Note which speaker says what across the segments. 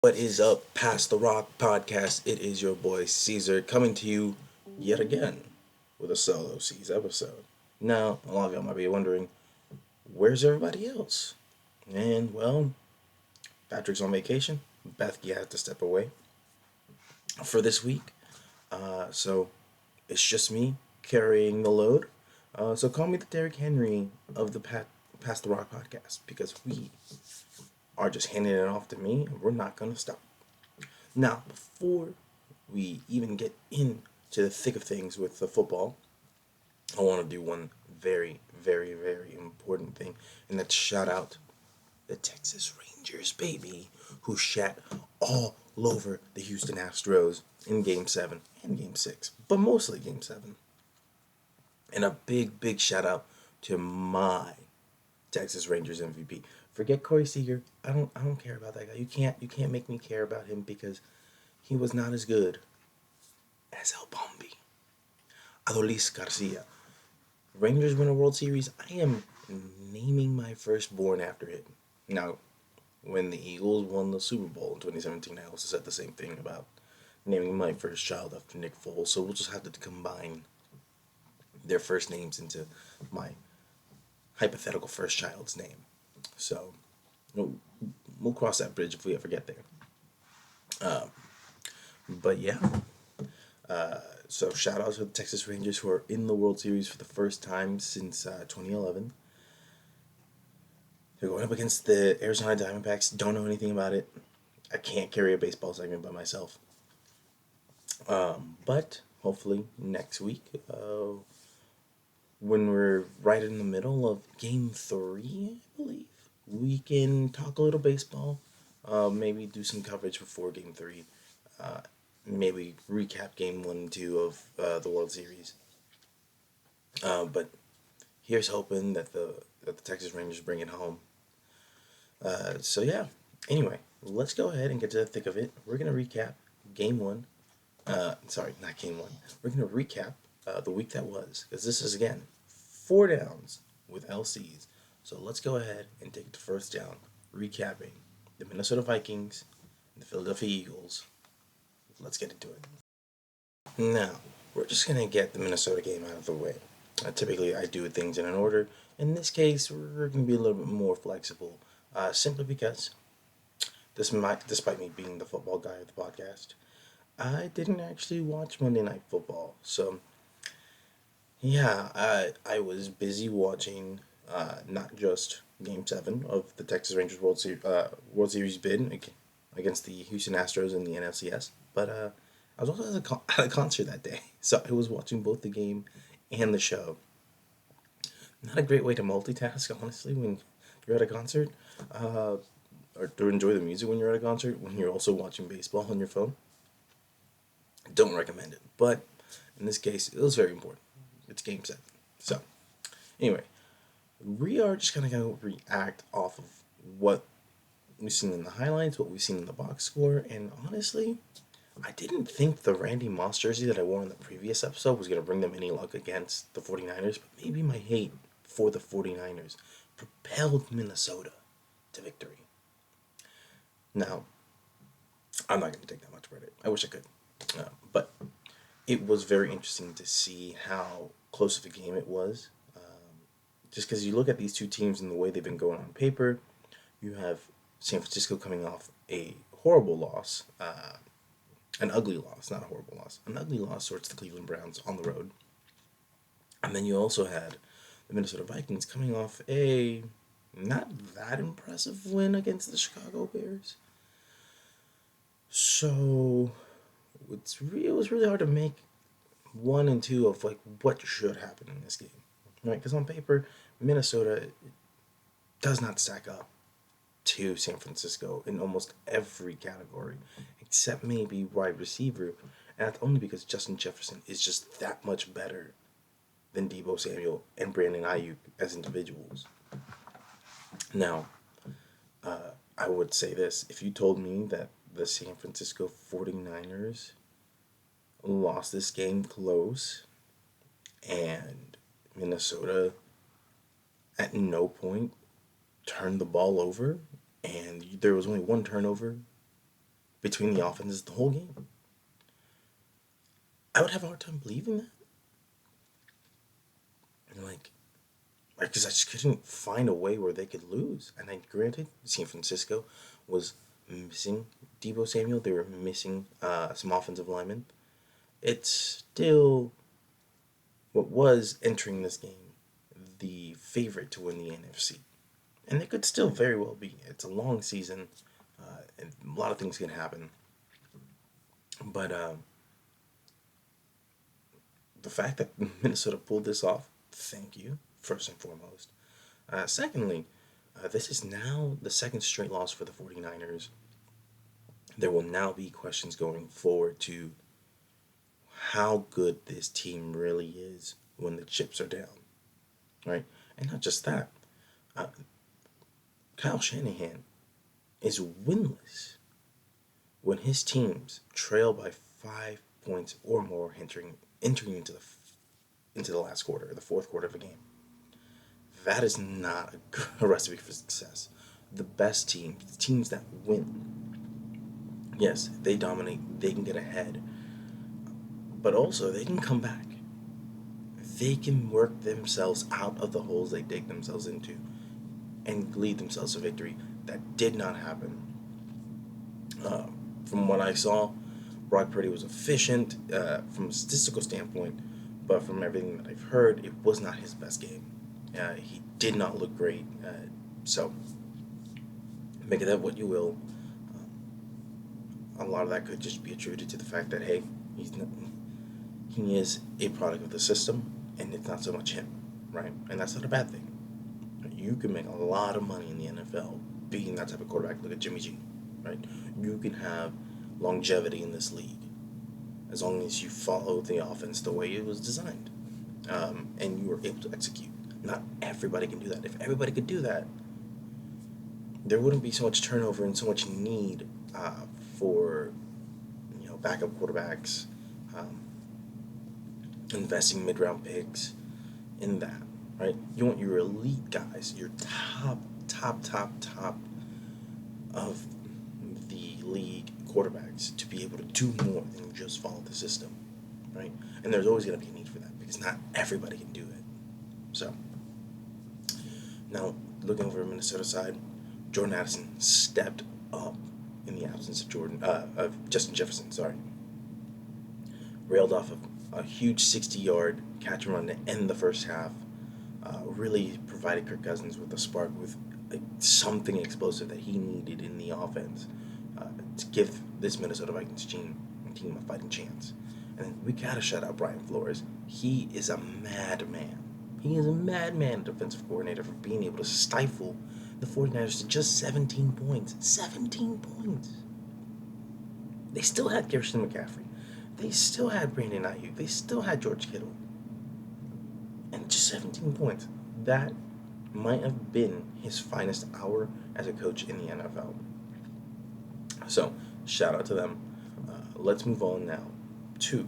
Speaker 1: What is up, Past the Rock podcast? It is your boy Cesar coming to you yet again with a solo Ceez episode. Now, a lot of y'all might be wondering, where's everybody else? And well, Patrick's on vacation. Bethke had to step away for this week. So it's just me carrying the load. So call me the Derrick Henry of the Past the Rock podcast because we are just handing it off to me and we're not going to stop. Now, before we even get into the thick of things with the football, I want to do one very, very, very important thing, and that's shout out the Texas Rangers, baby, who shat all over the Houston Astros in Game 7 and Game 6, but mostly Game 7. And a big, big shout out to my Texas Rangers MVP. Forget Corey Seager. I don't care about that guy. You can't make me care about him because he was not as good as El Bombi. Adolis Garcia. Rangers win a World Series. I am naming my firstborn after it. Now, when the Eagles won the Super Bowl in 2017, I also said the same thing about naming my first child after Nick Foles. So we'll just have to combine their first names into my hypothetical first child's name. So we'll cross that bridge if we ever get there. But yeah, so shout out to the Texas Rangers who are in the World Series for the first time since 2011. They're going up against the Arizona Diamondbacks. Don't know anything about it. I can't carry a baseball segment by myself. But hopefully next week, when we're right in the middle of Game 3, I believe, we can talk a little baseball. Maybe do some coverage before Game 3. Maybe recap Game 1 and 2 of the World Series. But here's hoping that the Texas Rangers bring it home. So yeah. Anyway, let's go ahead and get to the thick of it. We're gonna recap Game 1. Sorry, not Game 1. We're gonna recap the week that was, because this is again 4 downs with LCs. So let's go ahead and take the first down, recapping the Minnesota Vikings and the Philadelphia Eagles. Let's get into it. Now, we're just going to get the Minnesota game out of the way. Typically, I do things in an order. In this case, we're going to be a little bit more flexible, simply because, despite me being the football guy of the podcast, I didn't actually watch Monday Night Football. So, yeah, I was busy watching not just Game 7 of the Texas Rangers World Series bid against the Houston Astros in the NLCS, but I was also at a concert that day, so I was watching both the game and the show. Not a great way to multitask, honestly, when you're at a concert, or to enjoy the music when you're at a concert, when you're also watching baseball on your phone. Don't recommend it, but in this case, it was very important. It's Game 7. So, anyway, we are just going to go react off of what we've seen in the highlights, what we've seen in the box score, and honestly, I didn't think the Randy Moss jersey that I wore in the previous episode was going to bring them any luck against the 49ers, but maybe my hate for the 49ers propelled Minnesota to victory. Now, I'm not going to take that much credit. I wish I could. But it was very interesting to see how close of a game it was. Just because you look at these two teams and the way they've been going on paper, you have San Francisco coming off a horrible loss, an ugly loss, not a horrible loss, an ugly loss towards the Cleveland Browns on the road. And then you also had the Minnesota Vikings coming off a not that impressive win against the Chicago Bears. So it was really hard to make 1 and 2 of like what should happen in this game, right? Because on paper, Minnesota does not stack up to San Francisco in almost every category, except maybe wide receiver, and that's only because Justin Jefferson is just that much better than Deebo Samuel and Brandon Ayuk as individuals. Now, I would say this. If you told me that the San Francisco 49ers lost this game close and Minnesota at no point turned the ball over and there was only one turnover between the offenses the whole game. I would have a hard time believing that. And because I just couldn't find a way where they could lose. And then, granted, San Francisco was missing Debo Samuel. They were missing some offensive linemen. It's still what was entering this game the favorite to win the NFC. And it could still very well be. It's a long season, and a lot of things can happen. But the fact that Minnesota pulled this off, thank you, first and foremost. Secondly, this is now the second straight loss for the 49ers. There will now be questions going forward to how good this team really is when the chips are down, right? And not just that, uh, Kyle Shanahan is winless when his teams trail by 5 points or more entering into the last quarter, the fourth quarter of a game. That is not a recipe for success. The best teams, the teams that win, yes, they dominate, they can get ahead, but also they can come back. They can work themselves out of the holes they dig themselves into and lead themselves to victory. That did not happen. Uh, from what I saw, Brock Purdy was efficient from a statistical standpoint, but from everything that I've heard, it was not his best game. He did not look great. So, make of that what you will. A lot of that could just be attributed to the fact that, hey, he is a product of the system, and it's not so much him, right? And that's not a bad thing. You can make a lot of money in the NFL being that type of quarterback. Look at Jimmy G, right? You can have longevity in this league as long as you follow the offense the way it was designed, and you are able to execute. Not everybody can do that. If everybody could do that, there wouldn't be so much turnover and so much need for backup quarterbacks, um, investing mid-round picks in that, right? You want your elite guys, your top of the league quarterbacks to be able to do more than just follow the system, right? And there's always going to be a need for that because not everybody can do it. So, now looking over Minnesota side, Jordan Addison stepped up in the absence of Justin Jefferson. Sorry, railed off of a huge 60-yard catch and run to end the first half. Really provided Kirk Cousins with a spark, with something explosive that he needed in the offense to give this Minnesota Vikings team a fighting chance. And we gotta shout out Brian Flores. He is a madman. He is a madman defensive coordinator for being able to stifle the 49ers to just 17 points. 17 points. They still had Kirsten McCaffrey. They still had Brandon Ayuk. They still had George Kittle. And just 17 points. That might have been his finest hour as a coach in the NFL. So, shout out to them. Let's move on now to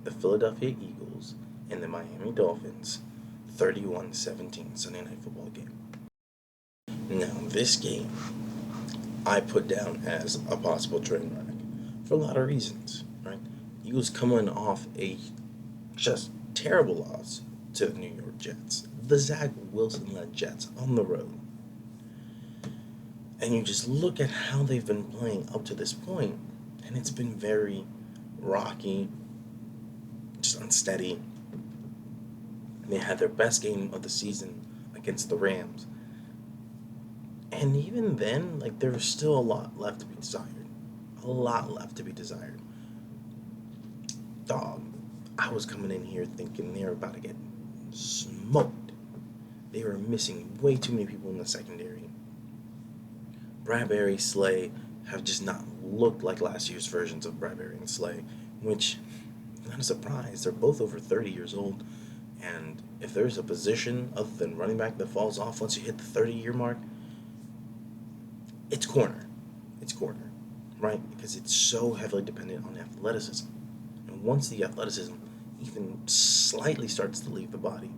Speaker 1: the Philadelphia Eagles and the Miami Dolphins 31-17 Sunday Night Football game. Now, this game I put down as a possible train wreck for a lot of reasons, right? Eagles coming off a just terrible loss to the New York Jets. The Zach Wilson-led Jets on the road. And you just look at how they've been playing up to this point, and it's been very rocky, just unsteady. They had their best game of the season against the Rams. And even then, there was still a lot left to be desired. A lot left to be desired. Dog, I was coming in here thinking they were about to get smoked. They were missing way too many people in the secondary. Bradbury, Slay have just not looked like last year's versions of Bradbury and Slay, which, not a surprise. They're both over 30 years old, and if there's a position other than running back that falls off once you hit the 30-year mark, it's corner. It's corner, right? Because it's so heavily dependent on athleticism. And once the athleticism even slightly starts to leave the body,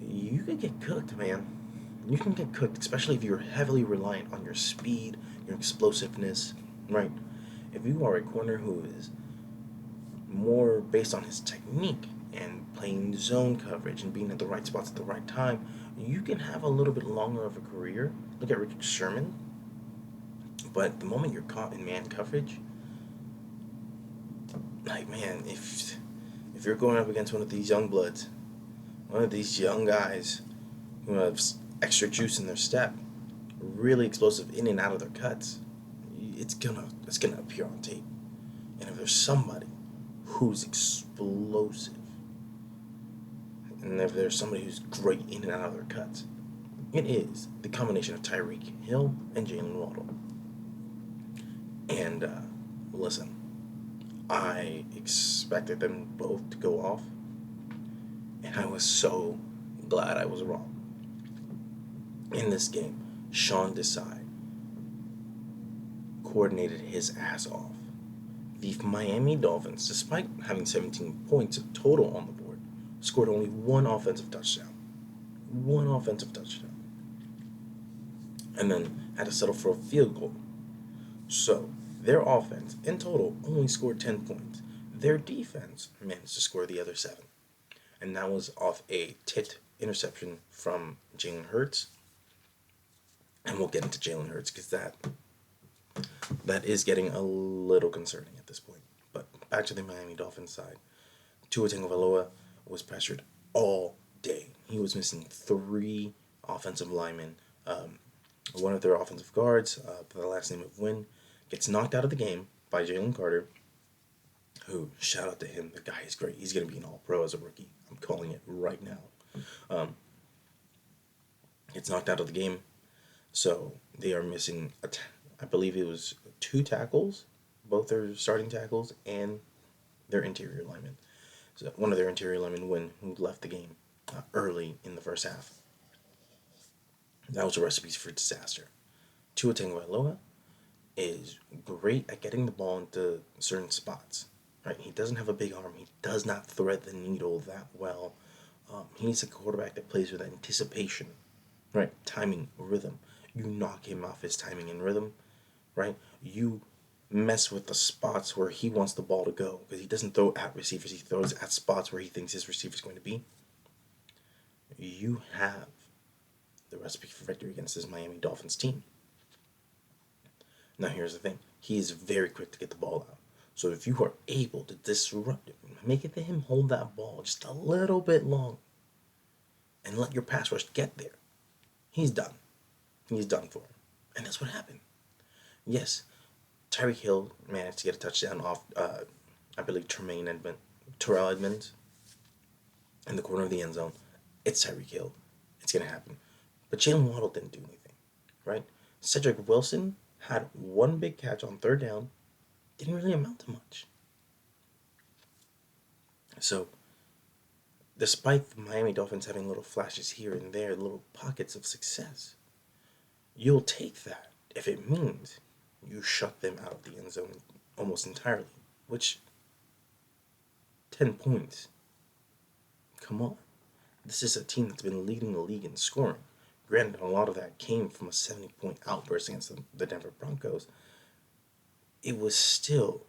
Speaker 1: you can get cooked, man. You can get cooked, especially if you're heavily reliant on your speed, your explosiveness, right? If you are a corner who is more based on his technique and playing zone coverage and being at the right spots at the right time, you can have a little bit longer of a career. Look at Richard Sherman. But the moment you're caught in man coverage, like man, if you're going up against one of these young bloods, one of these young guys who have extra juice in their step, really explosive in and out of their cuts, it's gonna appear on tape. And if there's somebody who's explosive, and if there's somebody who's great in and out of their cuts, it is the combination of Tyreek Hill and Jalen Waddle. And listen, I expected them both to go off, and I was so glad I was wrong. In this game, Sean Desai coordinated his ass off. The Miami Dolphins, despite having 17 points total on the board, scored only one offensive touchdown. One offensive touchdown. And then had to settle for a field goal. So, their offense, in total, only scored 10 points. Their defense managed to score the other 7. And that was off a tipped interception from Jalen Hurts. And we'll get into Jalen Hurts because that is getting a little concerning at this point. But back to the Miami Dolphins side. Tua Tagovailoa was pressured all day. He was missing 3 offensive linemen. One of their offensive guards, by the last name of Wynn, gets knocked out of the game by Jalen Carter, who, shout out to him, the guy is great. He's going to be an all-pro as a rookie. I'm calling it right now. Gets knocked out of the game, so they are missing, I believe it was 2 tackles, both their starting tackles and their interior linemen. So one of their interior linemen, Wynn, who left the game early in the first half. That was a recipe for disaster. Tua Tagovailoa is great at getting the ball into certain spots. Right? He doesn't have a big arm. He does not thread the needle that well. He needs a quarterback that plays with anticipation, right? Timing, rhythm. You knock him off his timing and rhythm, right? You mess with the spots where he wants the ball to go because he doesn't throw at receivers. He throws at spots where he thinks his receiver is going to be. You have the recipe for victory against this Miami Dolphins team. Now here's the thing. He is very quick to get the ball out. So if you are able to disrupt him, make it to him hold that ball just a little bit long and let your pass rush get there, he's done. He's done for. And that's what happened. Yes, Tyreek Hill managed to get a touchdown off, I believe, Terrell Edmonds in the corner of the end zone. It's Tyreek Hill. It's going to happen. But Jalen Waddle didn't do anything, right? Cedric Wilson had one big catch on 3rd down. Didn't really amount to much. So, despite the Miami Dolphins having little flashes here and there, little pockets of success, you'll take that if it means you shut them out of the end zone almost entirely. Which, 10 points. Come on. This is a team that's been leading the league in scoring. Granted, a lot of that came from a 70-point outburst against the Denver Broncos. It was still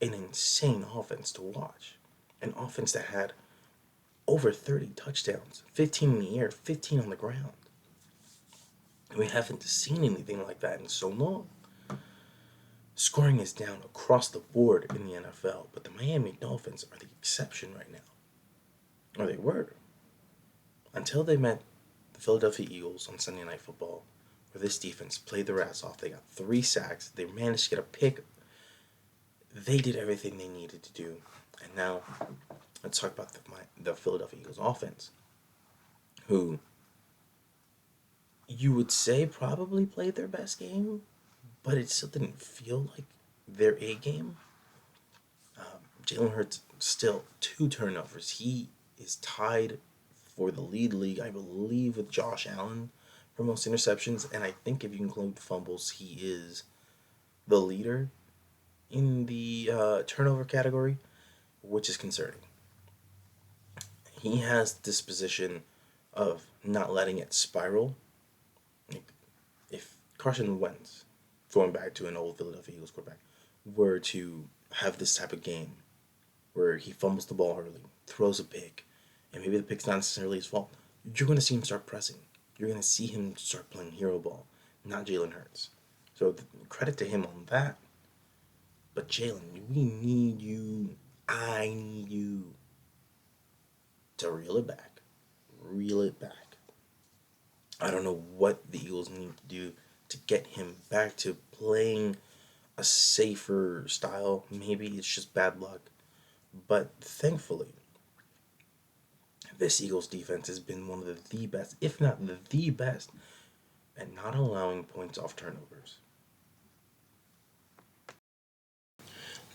Speaker 1: an insane offense to watch. An offense that had over 30 touchdowns, 15 in the air, 15 on the ground. We haven't seen anything like that in so long. Scoring is down across the board in the NFL, but the Miami Dolphins are the exception right now. Or they were. Until they met the Philadelphia Eagles on Sunday Night Football, where this defense played their ass off. They got 3 sacks. They managed to get a pick. They did everything they needed to do. And now, let's talk about the Philadelphia Eagles offense, who you would say probably played their best game, but it still didn't feel like their A game. Jalen Hurts still 2 turnovers. He is tied for the league, I believe, with Josh Allen for most interceptions, and I think if you include fumbles, he is the leader in the turnover category, which is concerning. He has this position of not letting it spiral. Like, if Carson Wentz going back to an old Philadelphia Eagles quarterback, were to have this type of game where he fumbles the ball early, throws a pick, and maybe the pick's not necessarily his fault, you're going to see him start pressing. You're going to see him start playing hero ball, not Jalen Hurts. So credit to him on that. But Jalen, we need you. I need you to reel it back. Reel it back. I don't know what the Eagles need to do to get him back to playing a safer style. Maybe it's just bad luck. But thankfully, this Eagles defense has been one of the best, if not the best, at not allowing points off turnovers.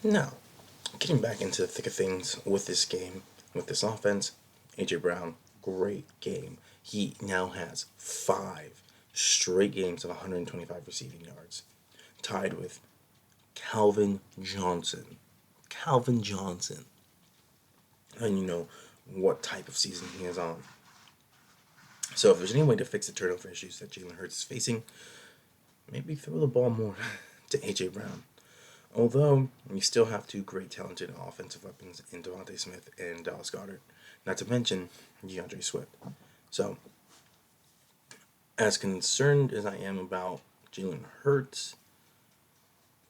Speaker 1: Now, getting back into the thick of things with this game, with this offense, A.J. Brown, great game. He now has 5 straight games of 125 receiving yards, tied with Calvin Johnson. Calvin Johnson. And you know what type of season he is on. So if there's any way to fix the turnover issues that Jalen Hurts is facing, maybe throw the ball more to A.J. Brown. Although, you still have 2 great talented offensive weapons in Devontae Smith and Dallas Goedert. Not to mention DeAndre Swift. So, as concerned as I am about Jalen Hurts,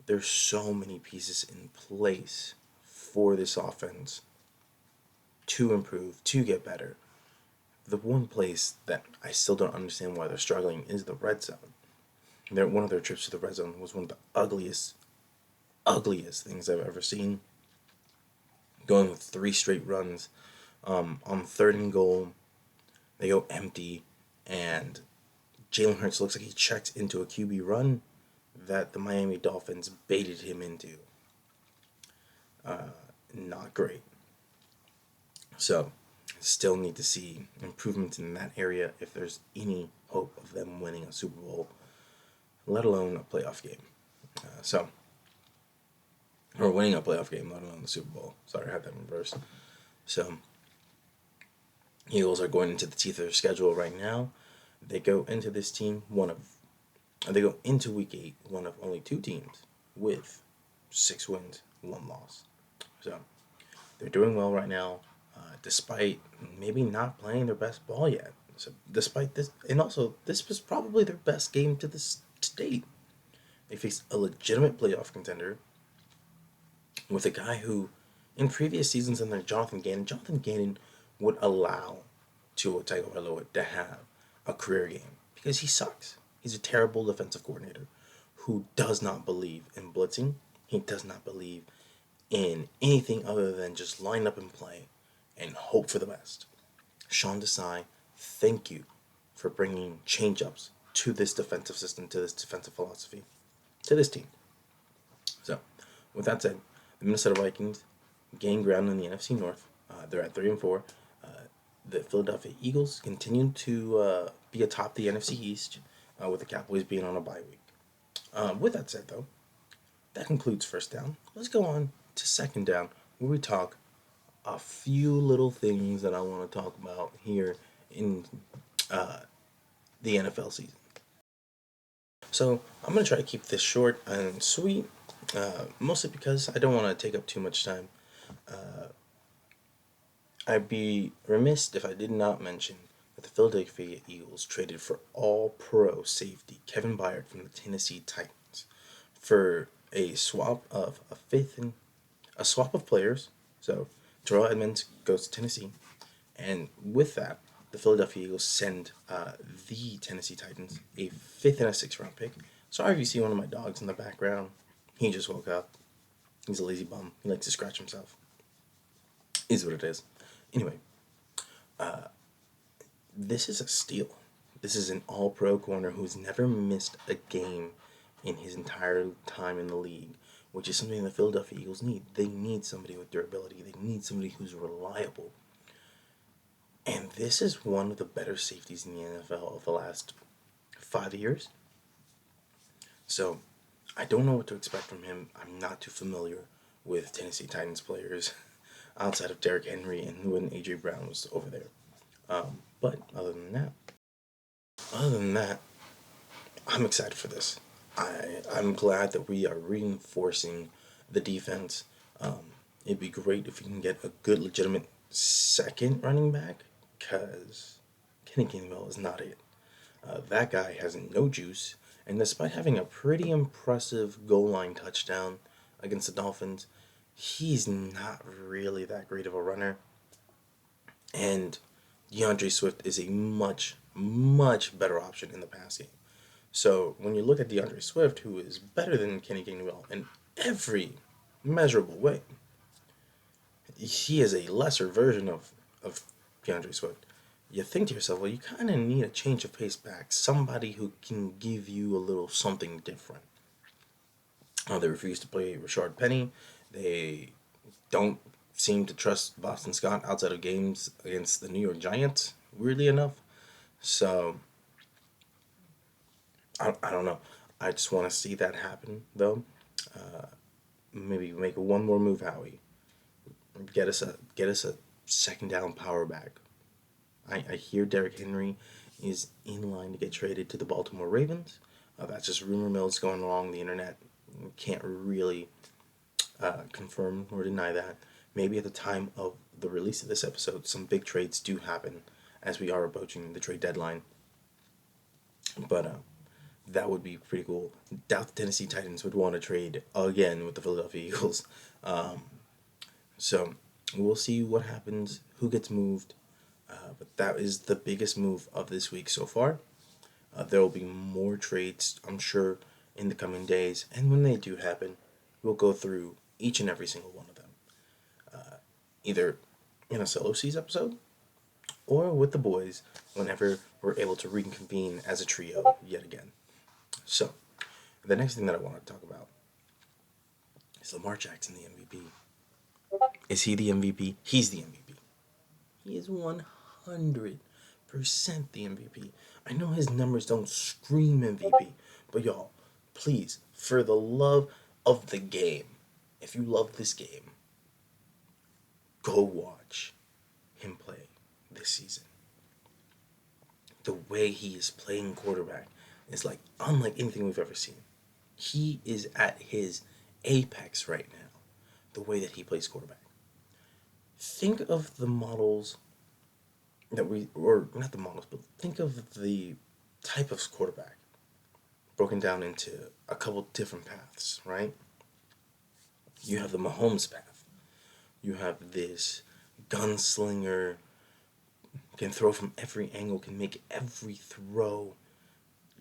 Speaker 1: there's so many pieces in place for this offense to improve, to get better. The one place that I still don't understand why they're struggling is the red zone. One of their trips to the red zone was one of the ugliest things I've ever seen. Going with 3 straight runs on 3rd and goal, they go empty, and Jalen Hurts looks like he checks into a QB run that the Miami Dolphins baited him into. Not great. So, still need to see improvements in that area if there's any hope of them winning a Super Bowl, let alone a playoff game. Or winning a playoff game, let alone the Super Bowl. Sorry, I had that in reverse. So, Eagles are going into the teeth of their schedule right now. They go into they go into Week 8, one of only 2 teams with 6 wins, 1 loss. So, they're doing well right now, despite maybe not playing their best ball yet. So, despite this, and also, this was probably their best game to date. They faced a legitimate playoff contender with a guy who, in previous seasons under Jonathan Gannon would allow Tua Tagovailoa to have a career game because he sucks. He's a terrible defensive coordinator who does not believe in blitzing. He does not believe in anything other than just line up and play and hope for the best. Sean Desai, thank you for bringing change-ups to this defensive system, to this defensive philosophy, to this team. So, with that said, the Minnesota Vikings gain ground in the NFC North. They're at 3-4. The Philadelphia Eagles continue to be atop the NFC East, with the Cowboys being on a bye week. With that said, though, that concludes first down. Let's go on to second down, where we talk a few little things that I want to talk about here in the NFL season. So I'm going to try to keep this short and sweet, mostly because I don't want to take up too much time. I'd be remiss if I did not mention that the Philadelphia Eagles traded for all-pro safety Kevin Byard from the Tennessee Titans for a swap of a swap of players. So Terrell Edmonds goes to Tennessee, and with that, the Philadelphia Eagles send the Tennessee Titans a 5th and a 6th round pick. Sorry if you see one of my dogs in the background. He just woke up. He's a lazy bum. He likes to scratch himself. Is what it is. Anyway, this is a steal. This is an all-pro corner who's never missed a game in his entire time in the league, which is something the Philadelphia Eagles need. They need somebody with durability. They need somebody who's reliable. And this is one of the better safeties in the NFL of the last 5 years. So, I don't know what to expect from him. I'm not too familiar with Tennessee Titans players outside of Derrick Henry and when A.J. Brown was over there. But other than that, I'm excited for this. I'm glad that we are reinforcing the defense. It'd be great if we can get a good, legitimate second running back, because Kenny Gainwell is not it. That guy has no juice, and despite having a pretty impressive goal line touchdown against the Dolphins, he's not really that great of a runner. And DeAndre Swift is a much, much better option in the pass game. So when you look at DeAndre Swift, who is better than Kenny Gainwell in every measurable way, he is a lesser version of DeAndre Swift. You think to yourself, well, you kind of need a change of pace back, somebody who can give you a little something different. They refuse to play Rashard Penny. They don't seem to trust Boston Scott outside of games against the New York Giants, weirdly enough. So, I don't know. I just want to see that happen, though. Maybe make one more move, Howie. Get us a second down power back. I hear Derrick Henry is in line to get traded to the Baltimore Ravens. That's just rumor mills going along the internet. Can't really confirm or deny that. Maybe at the time of the release of this episode, some big trades do happen as we are approaching the trade deadline. But that would be pretty cool. Doubt the Tennessee Titans would want to trade again with the Philadelphia Eagles. So we'll see what happens, who gets moved. But that is the biggest move of this week so far. There will be more trades, I'm sure, in the coming days. And when they do happen, we'll go through each and every single one of them. Either in a solo Ceez episode or with the boys whenever we're able to reconvene as a trio yet again. So, the next thing that I want to talk about is Lamar Jackson, the MVP. Is he the MVP? He's the MVP. He is 100% the MVP. I know his numbers don't scream MVP, but y'all, please, for the love of the game, if you love this game, go watch him play this season. The way he is playing quarterback is like unlike anything we've ever seen. He is at his apex right now, the way that he plays quarterback. Think of the models that or not the models, but think of the type of quarterback broken down into a couple different paths, right? You have the Mahomes path. You have this gunslinger, can throw from every angle, can make every throw,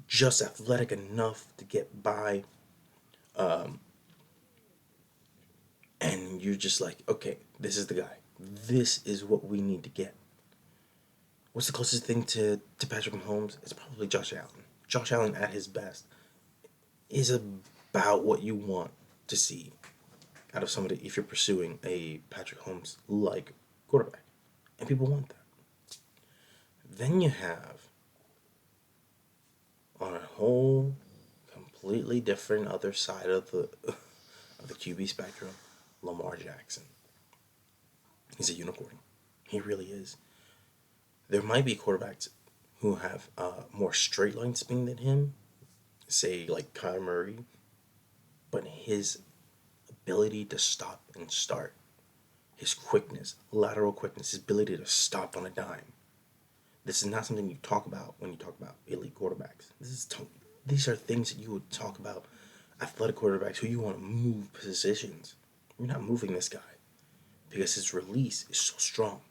Speaker 1: just athletic enough to get by. And you're just like, okay, this is the guy. This is what we need to get. What's the closest thing to Patrick Mahomes? It's probably Josh Allen. Josh Allen at his best is about what you want to see out of somebody if you're pursuing a Patrick Mahomes like quarterback. And people want that. Then you have, on a whole completely different other side of the QB spectrum, Lamar Jackson. He's a unicorn. He really is. There might be quarterbacks who have more straight line spin than him, say like Kyler Murray, but his ability to stop and start, his quickness, lateral quickness, his ability to stop on a dime. This is not something you talk about when you talk about elite quarterbacks. These are things that you would talk about athletic quarterbacks who you want to move positions. You're not moving this guy because his release is so strong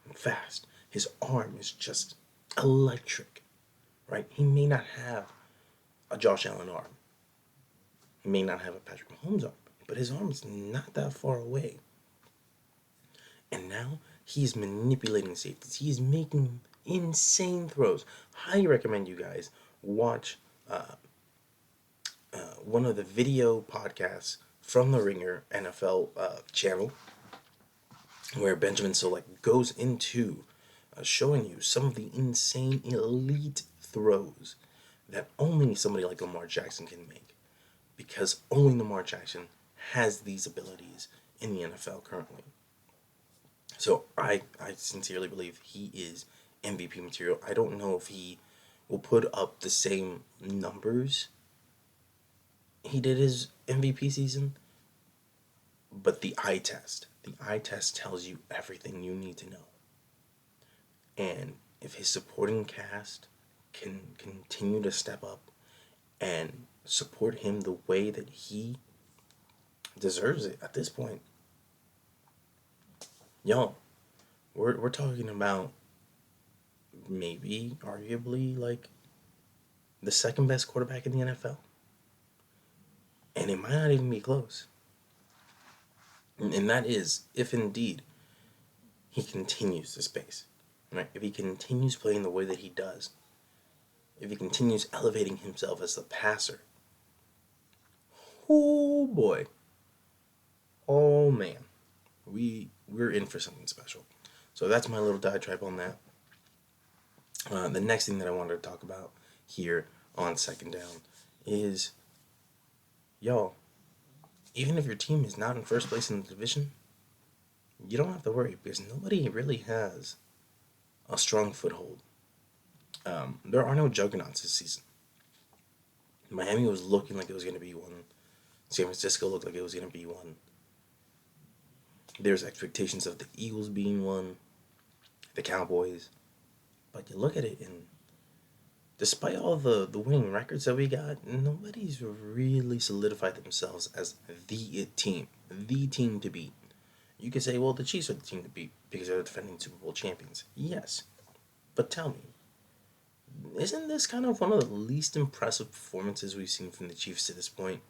Speaker 1: and fast. His arm is just electric, right? He may not have a Josh Allen arm. He may not have a Patrick Mahomes arm, but his arm is not that far away. And now he's manipulating safeties. He's making insane throws. Highly recommend you guys watch one of the video podcasts from the Ringer NFL channel, where Benjamin Solak goes into showing you some of the insane elite throws that only somebody like Lamar Jackson can make, because only Lamar Jackson has these abilities in the NFL currently. So I sincerely believe he is MVP material. I don't know if he will put up the same numbers he did his MVP season, but the eye test tells you everything you need to know. And if his supporting cast can continue to step up and support him the way that he deserves it at this point, yo, we're talking about maybe arguably like the second best quarterback in the NFL. And it might not even be close. And that is if indeed he continues this pace. Right? If he continues playing the way that he does, if he continues elevating himself as the passer, oh boy, oh man, we're in for something special. So that's my little diatribe on that. The next thing that I wanted to talk about here on second down is, y'all, even if your team is not in first place in the division, you don't have to worry because nobody really has a strong foothold. There are no juggernauts this season. Miami was looking like it was going to be one. San Francisco looked like it was going to be one. There's expectations of the Eagles being one, the Cowboys. But you look at it, and despite all the winning records that we got, nobody's really solidified themselves as the team to beat. You could say, well, the Chiefs are the team to beat because they're the defending Super Bowl champions. Yes. But tell me, isn't this kind of one of the least impressive performances we've seen from the Chiefs to this point?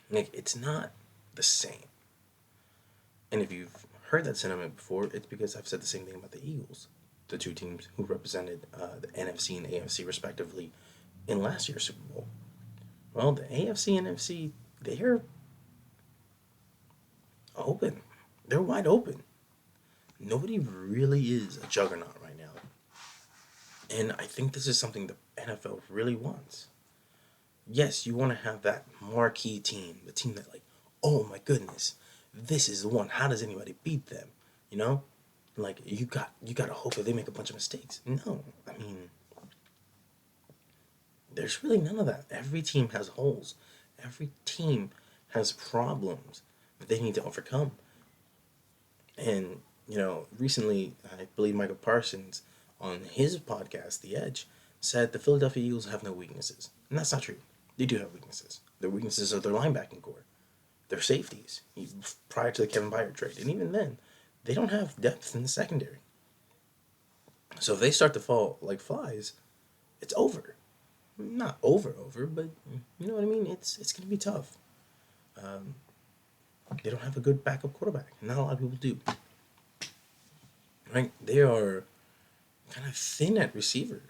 Speaker 1: Like, it's not the same. And if you've heard that sentiment before, it's because I've said the same thing about the Eagles, the two teams who represented the NFC and AFC respectively in last year's Super Bowl. Well, the AFC and NFC, they're open. They're wide open. Nobody really is a juggernaut right now. And I think this is something the NFL really wants. Yes, you want to have that marquee team, the team that, like, oh my goodness, this is the one. How does anybody beat them? You know, like you gotta hope that they make a bunch of mistakes. No, I mean, there's really none of that. Every team has holes. Every team has problems that they need to overcome. And recently, I believe Michael Parsons on his podcast, The Edge, said the Philadelphia Eagles have no weaknesses, and that's not true. They do have weaknesses. Their weaknesses are their linebacking core, their safeties, prior to the Kevin Byard trade. And even then, they don't have depth in the secondary. So if they start to fall like flies, it's over. Not over, but you know what I mean? It's going to be tough. Um, they don't have a good backup quarterback. Not a lot of people do. Right? They are kind of thin at receiver.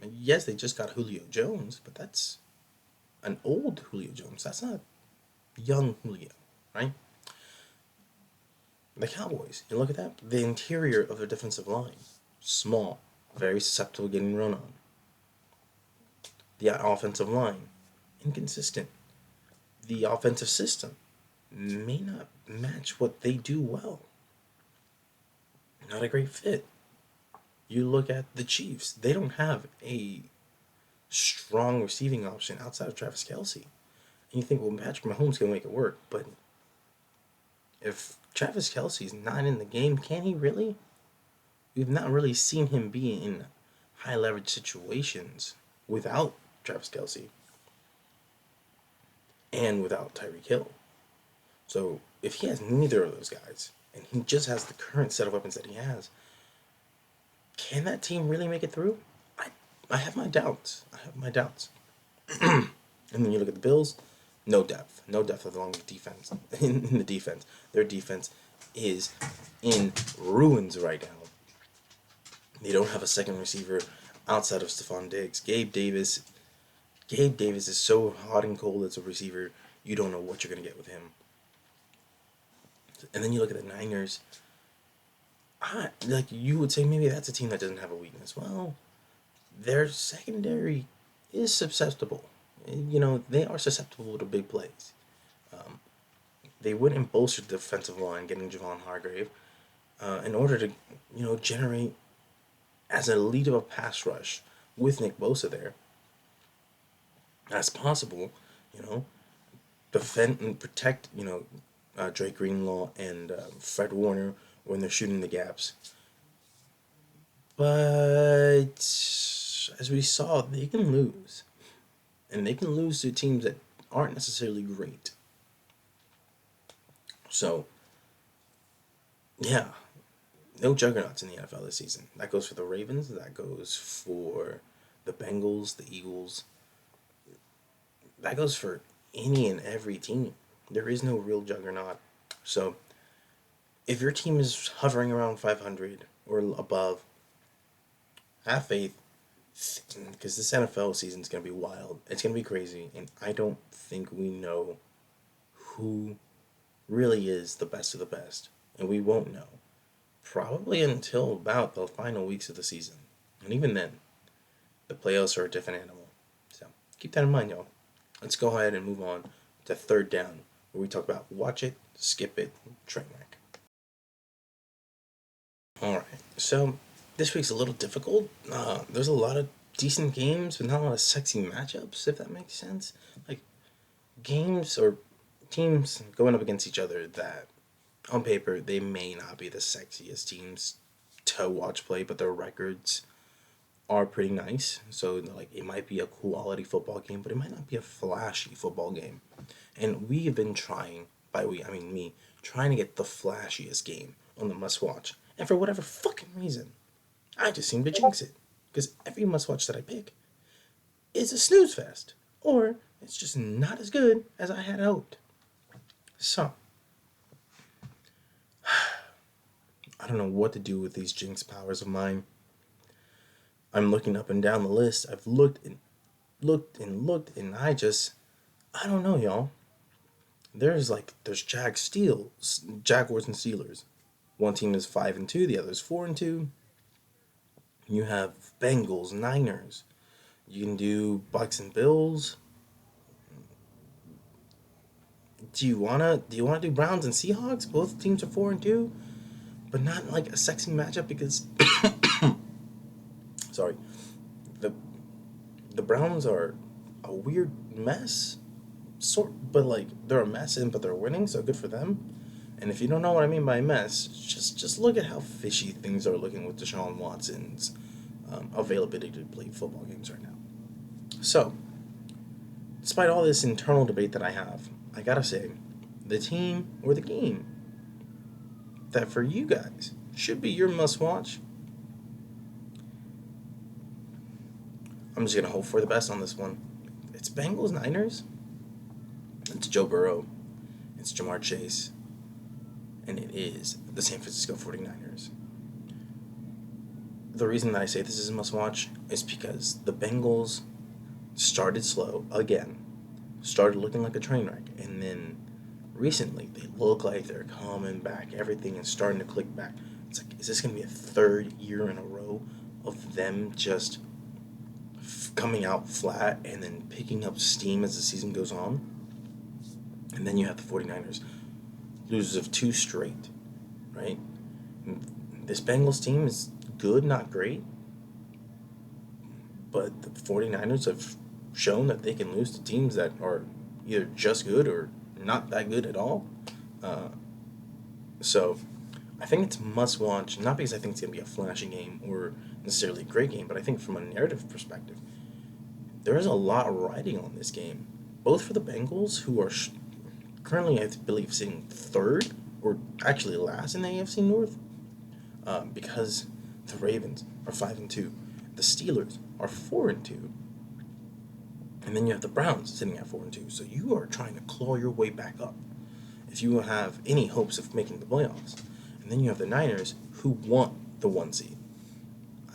Speaker 1: And yes, they just got Julio Jones, but that's an old Julio Jones. That's not young Julio, right? The Cowboys, you look at that. The interior of their defensive line, small, very susceptible to getting run on. The offensive line, inconsistent. The offensive system may not match what they do well. Not a great fit. You look at the Chiefs, they don't have a strong receiving option outside of Travis Kelce. And you think, well, Patrick Mahomes can make it work, but if Travis Kelce's not in the game, can he really? We've not really seen him be in high leverage situations without Travis Kelce and without Tyreek Hill. So if he has neither of those guys and he just has the current set of weapons that he has, can that team really make it through? I have my doubts. And then you look at the Bills, no depth. No depth along the defense. in the defense. Their defense is in ruins right now. They don't have a second receiver outside of Stephon Diggs. Gabe Davis is so hot and cold as a receiver, you don't know what you're going to get with him. And then you look at the Niners. Like you would say, maybe that's a team that doesn't have a weakness. Well, their secondary is susceptible. They are susceptible to big plays. They went and bolstered the defensive line, getting Javon Hargrave, in order to, generate as elite of a pass rush with Nick Bosa there as possible, You know, defend and protect. Drake Greenlaw and Fred Warner when they're shooting the gaps. But as we saw, they can lose, and they can lose to teams that aren't necessarily great. So yeah, no juggernauts in the NFL this season. That goes for the Ravens. That goes for the Bengals, the Eagles. That goes for any and every team. There is no real juggernaut. So if your team is hovering around 500 or above, have faith because this NFL season is going to be wild. It's going to be crazy. And I don't think we know who really is the best of the best. And we won't know. Probably until about the final weeks of the season. And even then, the playoffs are a different animal. So keep that in mind, y'all. Let's go ahead and move on to third down, where we talk about watch it, skip it, train wreck. All right. So this week's a little difficult. There's a lot of decent games, but not a lot of sexy matchups, if that makes sense. Like games or teams going up against each other that, on paper, they may not be the sexiest teams to watch play, but their records are pretty nice. So like it might be a quality football game, but it might not be a flashy football game. And we have been trying, by we I mean me, trying to get the flashiest game on the must watch. And for whatever fucking reason, I just seem to jinx it. Because every must watch that I pick is a snooze fest. Or it's just not as good as I had hoped. So I don't know what to do with these jinx powers of mine. I'm looking up and down the list. I've looked and looked and looked, and I don't know, y'all. There's Jaguars and Steelers. One team is 5-2, the other is 4-2. You have Bengals, Niners. You can do Bucks and Bills. Do you wanna do Browns and Seahawks? Both teams are 4-2, but not like a sexy matchup because sorry, the the Browns are a weird mess, but like they're a mess but they're winning, so good for them. And if you don't know what I mean by mess, just look at how fishy things are looking with Deshaun Watson's availability to play football games right now. So, despite all this internal debate that I have, I gotta say, the team or the game that for you guys should be your must watch. I'm just gonna hope for the best on this one. It's Bengals Niners. It's Joe Burrow. It's Jamar Chase. And it is the San Francisco 49ers. The reason that I say this is a must watch is because the Bengals started slow again, started looking like a train wreck, and then recently they look like they're coming back. Everything is starting to click back. It's like, is this going to be a third year in a row of them just coming out flat and then picking up steam as the season goes on? And then you have the 49ers, losers of two straight, right? This Bengals team is good, not great, but the 49ers have shown that they can lose to teams that are either just good or not that good at all. Uh, so I think it's must watch, not because I think it's going to be a flashy game or necessarily a great game, but I think from a narrative perspective, there is a lot riding on this game, both for the Bengals, who are currently, I believe, sitting third or actually last in the AFC North, because the Ravens are 5-2, the Steelers are 4-2, and then you have the Browns sitting at 4-2. So you are trying to claw your way back up if you have any hopes of making the playoffs. And then you have the Niners, who want the 1 seed.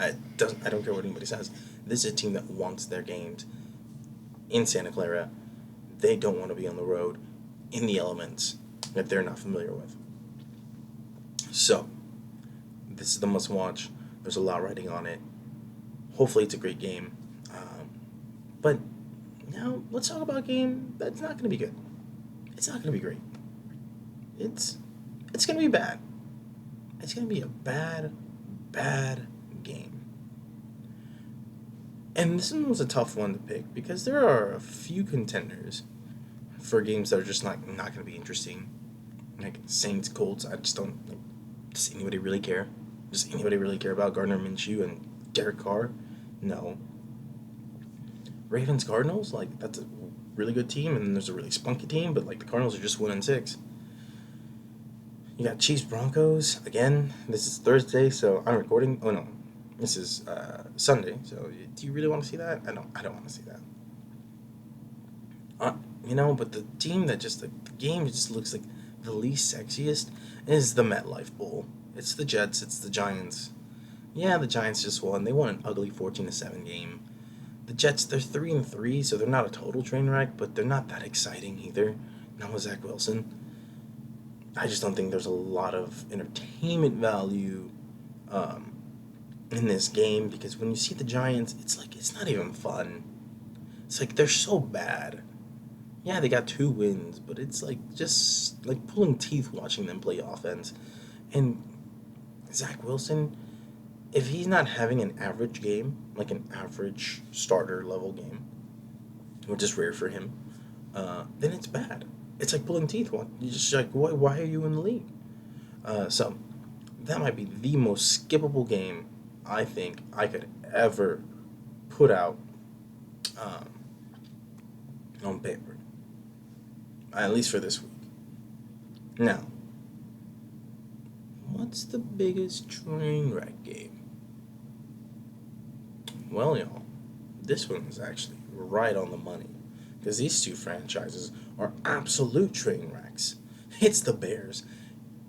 Speaker 1: I don't care what anybody says. This is a team that wants their games in Santa Clara. They don't want to be on the road in the elements that they're not familiar with. So, this is the must watch. There's a lot riding on it. Hopefully, it's a great game. But now, let's talk about a game that's not going to be good. It's not going to be great. It's going to be bad. It's going to be a bad game. And this one was a tough one to pick because there are a few contenders for games that are just not going to be interesting. Like Saints, Colts, I just don't like. Does anybody really care? Does anybody really care about Gardner Minshew and Derek Carr? No. Ravens, Cardinals, like that's a really good team, and then there's a really spunky team, but like the Cardinals are just 1-6. You got Chiefs, Broncos again. This is Thursday, so I'm recording. Oh no, this is Sunday. So do you really want to see that? I don't. I don't want to see that. But the team that just like the game just looks like the least sexiest is the MetLife Bowl. It's the Jets. It's the Giants. Yeah, the Giants just won. They won an ugly 14-7 game. The Jets, they're 3-3, so they're not a total train wreck, but they're not that exciting either. Not with Zach Wilson. I just don't think there's a lot of entertainment value um, in this game because when you see the Giants, it's like it's not even fun. It's like they're so bad. Yeah, they got 2 wins, but it's like just like pulling teeth watching them play offense. And Zach Wilson, if he's not having an average game, like an average starter level game, which is rare for him, then it's bad. It's like pulling teeth. You're just like, why are you in the league? So that might be the most skippable game I think I could ever put out um, on paper, at least for this week. Now, what's the biggest train wreck game? Well, y'all, this one is actually right on the money because these two franchises are absolute train wrecks. It's the Bears,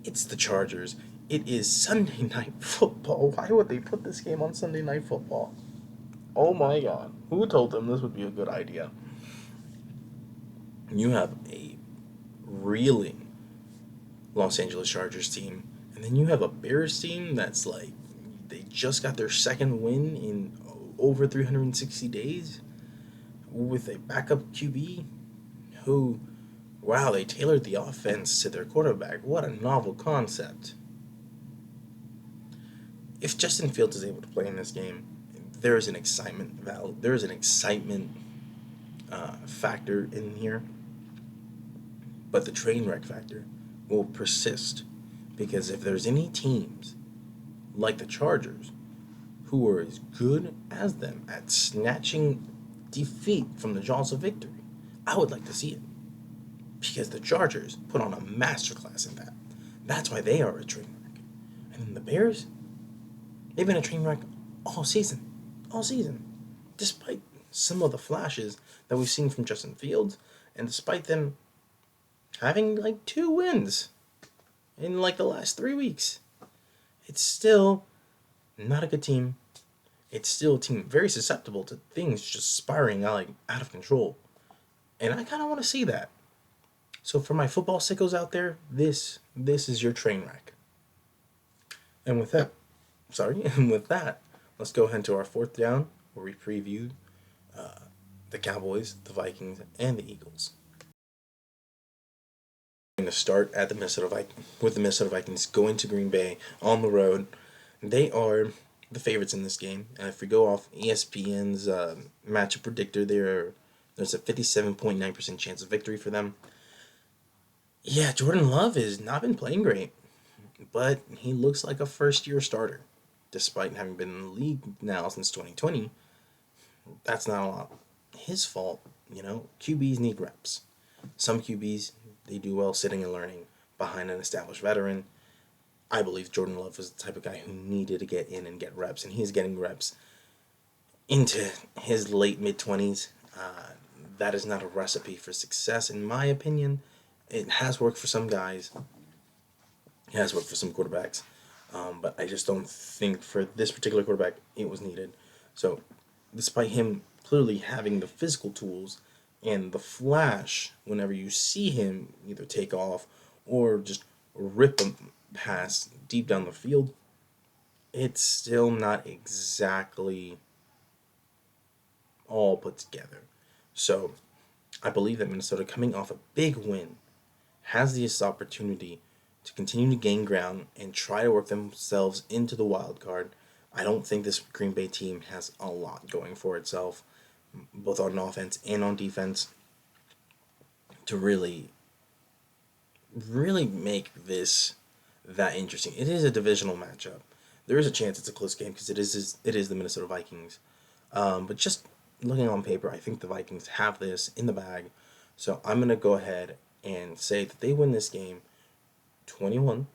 Speaker 1: it's the Chargers, it is Sunday Night Football. Why would they put this game on Sunday Night Football? Oh my god. Who told them this would be a good idea? You have a reeling Los Angeles Chargers team, and then you have a Bears team that's like, they just got their second win in over 360 days with a backup QB who, wow, they tailored the offense to their quarterback. What a novel concept. If Justin Fields is able to play in this game, there is an excitement factor in here, but the train wreck factor will persist because if there's any teams like the Chargers who are as good as them at snatching defeat from the jaws of victory, I would like to see it because the Chargers put on a masterclass in that. That's why they are a train wreck. And then the Bears, they've been a train wreck all season. All season. Despite some of the flashes that we've seen from Justin Fields, and despite them having like 2 wins in like the last 3 weeks, it's still not a good team. It's still a team very susceptible to things just spiraling out of control. And I kind of want to see that. So for my football sickos out there, this is your train wreck. And with that, and with that, let's go ahead to our fourth down where we preview the Cowboys, the Vikings, and the Eagles. Going to start at the with the Minnesota Vikings going to Green Bay on the road. They are the favorites in this game, and if we go off ESPN's matchup predictor, there's a 57.9% chance of victory for them. Yeah, Jordan Love has not been playing great, but he looks like a first-year starter, despite having been in the league now since 2020. That's not a lot his fault, QBs need reps. Some QBs, they do well sitting and learning behind an established veteran. I believe Jordan Love was the type of guy who needed to get in and get reps, and he's getting reps into his late mid-20s. That is not a recipe for success, in my opinion. It has worked for some guys. It has worked for some quarterbacks. But I just don't think for this particular quarterback it was needed. So, despite him clearly having the physical tools and the flash whenever you see him either take off or just rip a pass deep down the field, it's still not exactly all put together. So, I believe that Minnesota, coming off a big win, has this opportunity to continue to gain ground and try to work themselves into the wild card. I don't think this Green Bay team has a lot going for itself, both on offense and on defense, to really make this that interesting. It is a divisional matchup. There is a chance it's a close game because it is the Minnesota Vikings. But just looking on paper, I think the Vikings have this in the bag. So I'm gonna go ahead and say that they win this game 21-18.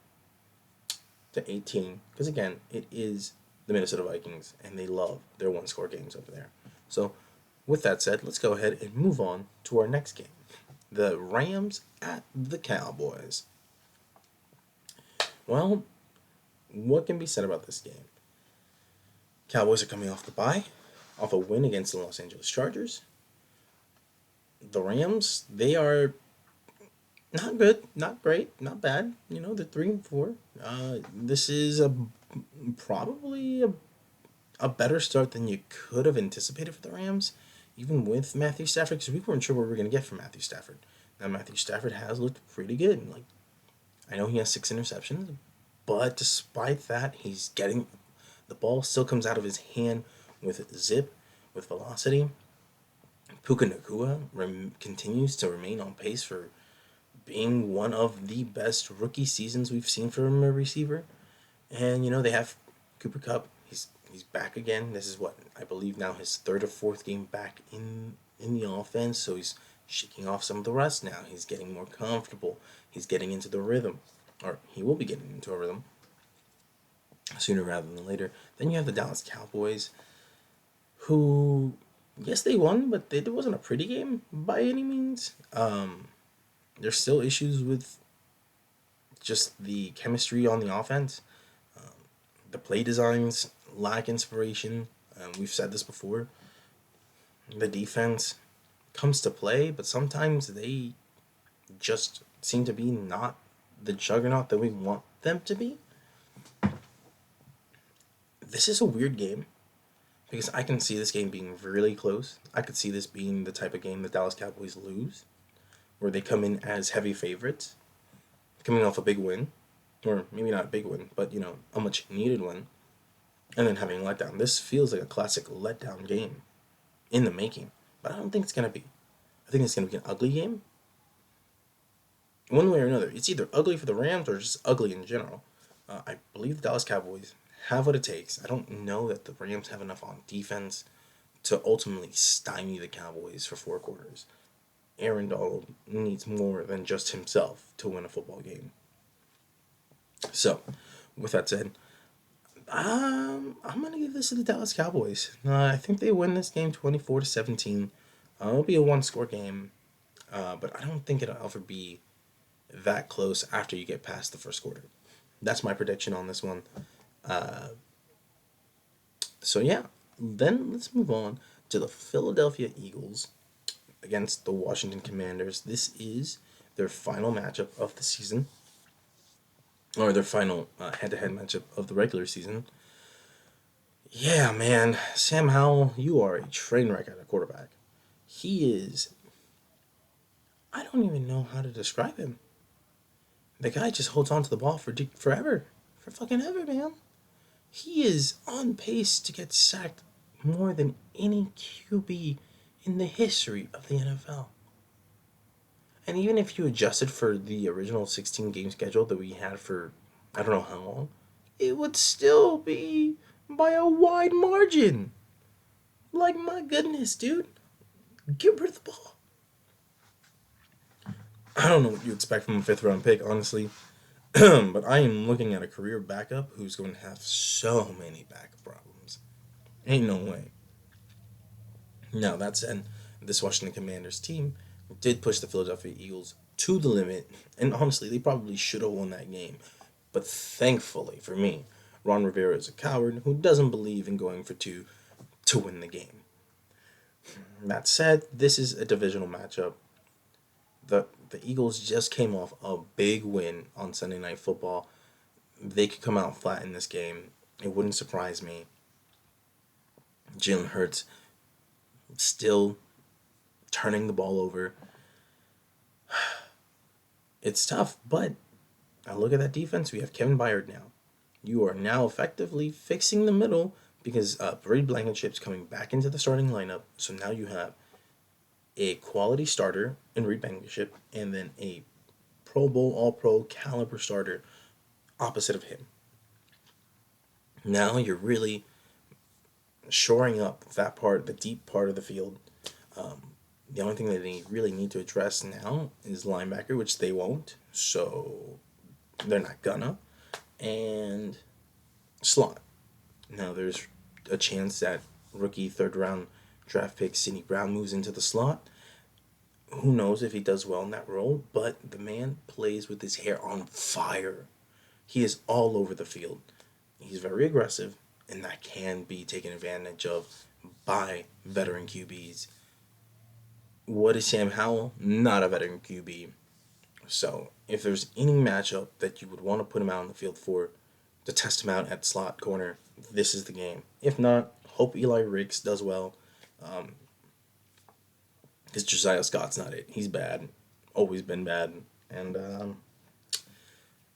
Speaker 1: Because again, it is the Minnesota Vikings and they love their one score games over there. So with that said, let's go ahead and move on to our next game. The Rams at the Cowboys. Well, what can be said about this game? Cowboys are coming off the bye, off a win against the Los Angeles Chargers. The Rams, they are not good, not great, not bad. They're 3-4. This is probably a better start than you could have anticipated for the Rams, even with Matthew Stafford, because we weren't sure what we were going to get from Matthew Stafford. Now Matthew Stafford has looked pretty good. Like, I know he has 6 interceptions, but despite that, he's getting the ball still comes out of his hand with zip, with velocity. Puka Nacua continues to remain on pace for being one of the best rookie seasons we've seen from a receiver. And they have Cooper Kupp. He's back again. This is what I believe now his 3rd or 4th game back in the offense. So he's shaking off some of the rust now. He's getting more comfortable. He's getting into the rhythm, or he will be getting into a rhythm sooner rather than later. Then you have the Dallas Cowboys, who, yes, they won, but it wasn't a pretty game by any means. There's still issues with just the chemistry on the offense. The play designs lack inspiration. We've said this before. The defense comes to play, but sometimes they just seem to be not the juggernaut that we want them to be. This is a weird game because I can see this game being really close. I could see this being the type of game the Dallas Cowboys lose, where they come in as heavy favorites, coming off a big win, or maybe not a big win, but a much needed win, and then having a letdown. This feels like a classic letdown game in the making, but I don't think it's going to be. I think it's going to be an ugly game. One way or another, it's either ugly for the Rams or just ugly in general. I believe the Dallas Cowboys have what it takes. I don't know that the Rams have enough on defense to ultimately stymie the Cowboys for 4 quarters. Aaron Donald needs more than just himself to win a football game. So, with that said, I'm gonna give this to the Dallas Cowboys. I think they win this game 24-17. It'll be a 1-score game, but I don't think it'll ever be that close after you get past the first quarter. That's my prediction on this one. So yeah, then let's move on to the Philadelphia Eagles against the Washington Commanders. This is their final matchup of the season, or their final head-to-head matchup of the regular season. Yeah, man, Sam Howell, you are a train wreck at a quarterback. He is. I don't even know how to describe him. The guy just holds on to the ball for forever, for fucking ever, man. He is on pace to get sacked more than any QB in the history of the NFL. And even if you adjusted for the original 16-game schedule that we had for I don't know how long, it would still be by a wide margin. Like, my goodness, dude. Get rid of the ball. I don't know what you expect from a 5th-round pick, honestly. But I am looking at a career backup who's going to have so many back problems. Ain't no way. Now, that said, this Washington Commanders team did push the Philadelphia Eagles to the limit, and honestly, they probably should have won that game. But thankfully for me, Ron Rivera is a coward who doesn't believe in going for 2 to win the game. That said, this is a divisional matchup. The Eagles just came off a big win on Sunday Night Football. They could come out flat in this game. It wouldn't surprise me. Jalen Hurts still turning the ball over. It's tough, but I look at that defense. We have Kevin Byard now. You are now effectively fixing the middle because Brady Blankenship's coming back into the starting lineup. So now you have a quality starter in Reed Blankenship, and then a Pro Bowl, All Pro caliber starter opposite of him. Now you're really shoring up that part, the deep part of the field. The only thing that they really need to address now is linebacker, which they won't, so they're not gonna, and slot. Now there's a chance that rookie third round draft pick Sidney Brown moves into the slot. Who knows if he does well in that role, but the man plays with his hair on fire. He is all over the field. He's very aggressive, and that can be taken advantage of by veteran QBs. What is Sam Howell? Not a veteran QB. So, if there's any matchup that you would want to put him out on the field for to test him out at slot corner, this is the game. If not, hope Eli Ricks does well. Because Josiah Scott's not it. He's bad. Always been bad. And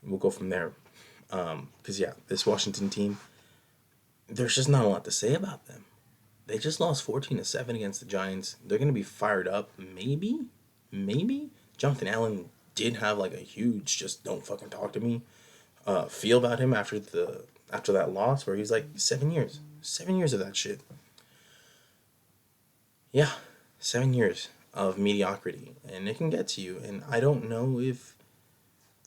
Speaker 1: we'll go from there. Because, yeah, this Washington team, there's just not a lot to say about them. They just lost 14-7 against the Giants. They're going to be fired up. Maybe. Jonathan Allen did have like a huge just don't fucking talk to me feel about him after that loss where he's like 7 years. 7 years of that shit. Yeah, 7 years of mediocrity. And it can get to you. And I don't know if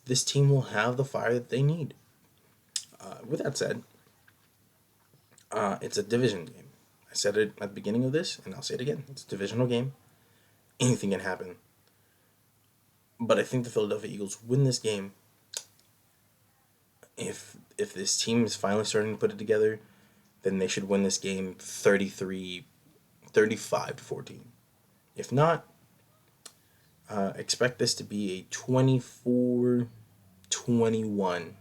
Speaker 1: this team will have the fire that they need. With that said, it's a division game. I said it at the beginning of this, and I'll say it again. It's a divisional game. Anything can happen. But I think the Philadelphia Eagles win this game. If this team is finally starting to put it together, then they should win this game 35-14. If not, expect this to be a 24-21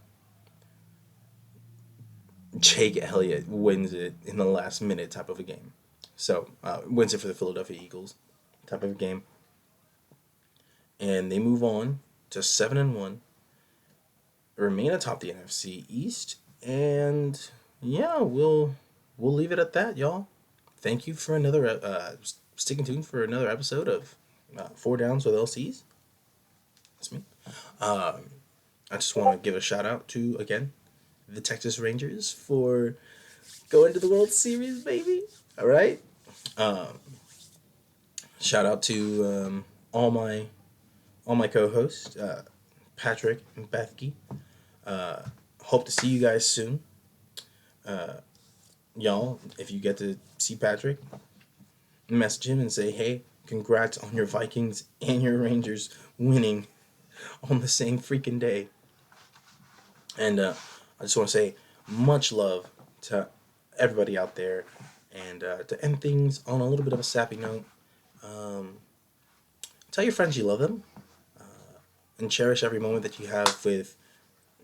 Speaker 1: Jake Elliott wins it in the last minute type of a game. So, wins it for the Philadelphia Eagles type of a game. And they move on to 7-1, remain atop the NFC East, and yeah, we'll leave it at that, y'all. Thank you for sticking tuned for another episode of Four Downs with LCs. That's me. I just want to give a shout out to, again, the Texas Rangers for going to the World Series, baby. All right. Shout out to all my co-hosts, Patrick and Bethke. Hope to see you guys soon. Y'all, if you get to see Patrick, message him and say, hey, congrats on your Vikings and your Rangers winning on the same freaking day. And I just want to say much love to everybody out there. And to end things on a little bit of a sappy note, tell your friends you love them. And cherish every moment that you have with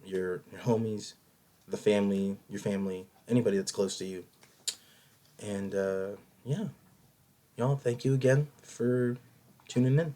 Speaker 1: your homies, your family, anybody that's close to you. And yeah, y'all, thank you again for tuning in.